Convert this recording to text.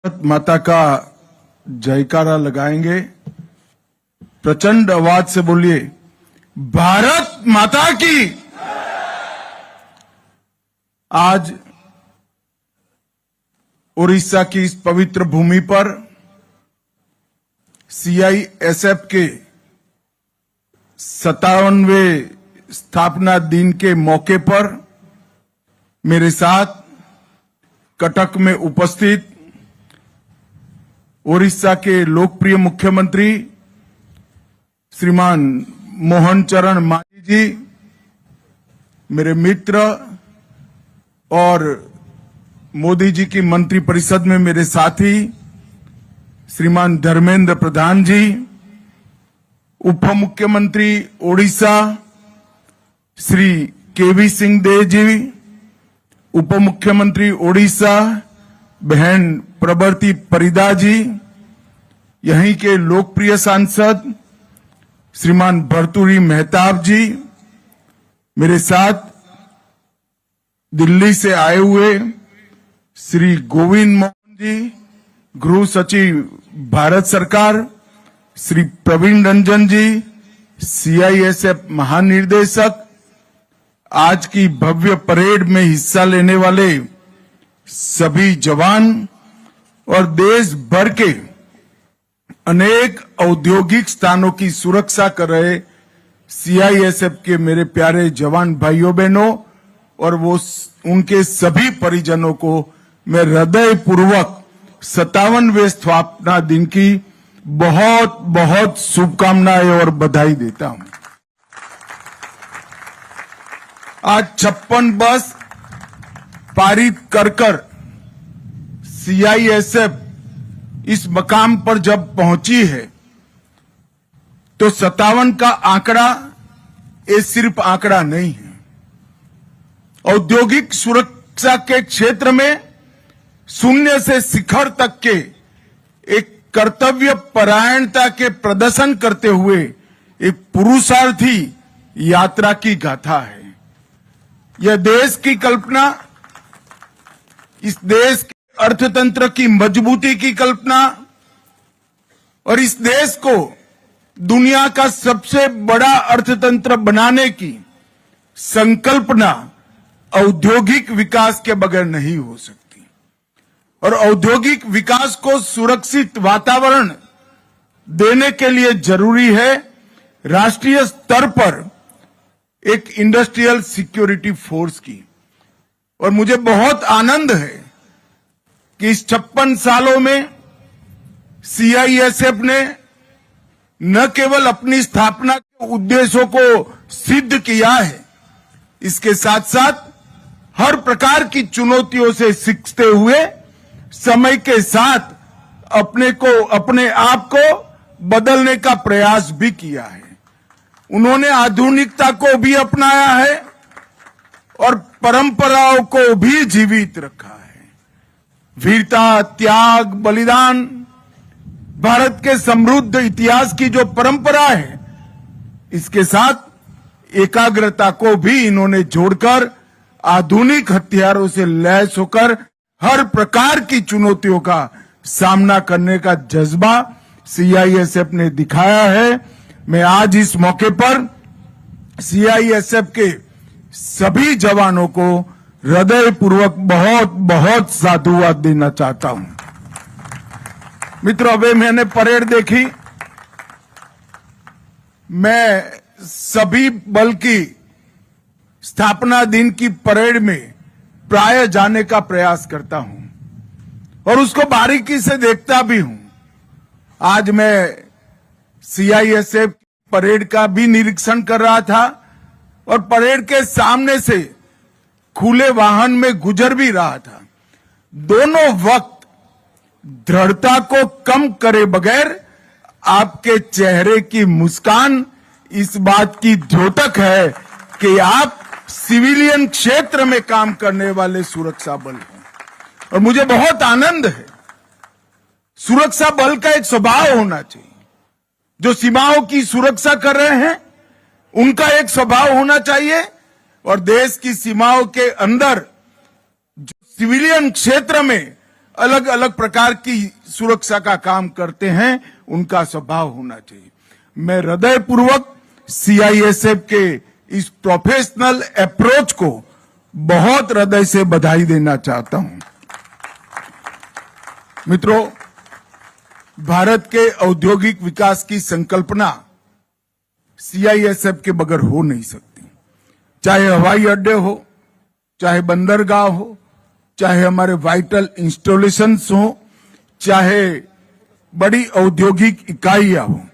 भारत माता का जयकारा लगाएंगे। प्रचंड आवाज से बोलिए, भारत माता की। आज उड़ीसा की इस पवित्र भूमि पर सीआईएसएफ के 57वें स्थापना दिन के मौके पर मेरे साथ कटक में उपस्थित ओडिशा के लोकप्रिय मुख्यमंत्री श्रीमान मोहन चरण मांझी जी, मेरे मित्र और मोदी जी की मंत्रिपरिषद में मेरे साथी श्रीमान धर्मेंद्र प्रधान जी, उप मुख्यमंत्री ओडिशा श्री केवी सिंह देव जी, उप मुख्यमंत्री ओडिशा बहन प्रबर्ती परिदा जी, यहीं के लोकप्रिय सांसद श्रीमान भर्तृहरि मेहताब जी, मेरे साथ दिल्ली से आए हुए श्री गोविंद मोहन जी, गृह सचिव भारत सरकार, श्री प्रवीण रंजन जी, सीआईएसएफ महानिर्देशक, आज की भव्य परेड में हिस्सा लेने वाले सभी जवान और देश भर के अनेक औद्योगिक स्थानों की सुरक्षा कर रहे सीआईएसएफ के मेरे प्यारे जवान भाइयों बहनों और वो उनके सभी परिजनों को मैं हृदय पूर्वक 57वें स्थापना दिन की बहुत बहुत शुभकामनाएं और बधाई देता हूं। आज 56 बस पारित कर सीआईएसएफ इस मकाम पर जब पहुंची है तो 57 का आंकड़ा ये सिर्फ आंकड़ा नहीं है। औद्योगिक सुरक्षा के क्षेत्र में शून्य से शिखर तक के एक कर्तव्य परायणता के प्रदर्शन करते हुए एक पुरुषार्थी यात्रा की गाथा है। यह देश की कल्पना, इस देश के अर्थतंत्र की मजबूती की कल्पना और इस देश को दुनिया का सबसे बड़ा अर्थतंत्र बनाने की संकल्पना औद्योगिक विकास के बगैर नहीं हो सकती। और औद्योगिक विकास को सुरक्षित वातावरण देने के लिए जरूरी है राष्ट्रीय स्तर पर एक इंडस्ट्रियल सिक्योरिटी फोर्स की। और मुझे बहुत आनंद है कि इस 56 सालों में सीआईएसएफ ने न केवल अपनी स्थापना के उद्देश्यों को सिद्ध किया है, इसके साथ साथ हर प्रकार की चुनौतियों से सीखते हुए समय के साथ अपने आप को बदलने का प्रयास भी किया है। उन्होंने आधुनिकता को भी अपनाया है और परंपराओं को भी जीवित रखा है। वीरता, त्याग, बलिदान, भारत के समृद्ध इतिहास की जो परंपरा है, इसके साथ एकाग्रता को भी इन्होंने जोड़कर आधुनिक हथियारों से लैस होकर हर प्रकार की चुनौतियों का सामना करने का जज्बा सीआईएसएफ ने दिखाया है। मैं आज इस मौके पर सीआईएसएफ के सभी जवानों को हृदय पूर्वक बहुत बहुत साधुवाद देना चाहता हूं। मित्रों, अभी मैंने परेड देखी। मैं सभी बल की स्थापना दिन की परेड में प्राय जाने का प्रयास करता हूं और उसको बारीकी से देखता भी हूं। आज मैं सीआईएसएफ परेड का भी निरीक्षण कर रहा था और परेड के सामने से खुले वाहन में गुजर भी रहा था। दोनों वक्त दृढ़ता को कम करे बगैर आपके चेहरे की मुस्कान इस बात की द्योतक है कि आप सिविलियन क्षेत्र में काम करने वाले सुरक्षा बल हैं। और मुझे बहुत आनंद है। सुरक्षा बल का एक स्वभाव होना चाहिए। जो सीमाओं की सुरक्षा कर रहे हैं उनका एक स्वभाव होना चाहिए और देश की सीमाओं के अंदर जो सिविलियन क्षेत्र में अलग अलग प्रकार की सुरक्षा का काम करते हैं, उनका स्वभाव होना चाहिए। मैं हृदयपूर्वक सीआईएसएफ के इस प्रोफेशनल अप्रोच को बहुत हृदय से बधाई देना चाहता हूं। मित्रों, भारत के औद्योगिक विकास की संकल्पना सीआईएसएफ के बगैर हो नहीं सकती। चाहे हवाई अड्डे हो, चाहे बंदरगाह हो, चाहे हमारे वाइटल इंस्टॉलेशंस हो, चाहे बड़ी औद्योगिक इकाइयां हो,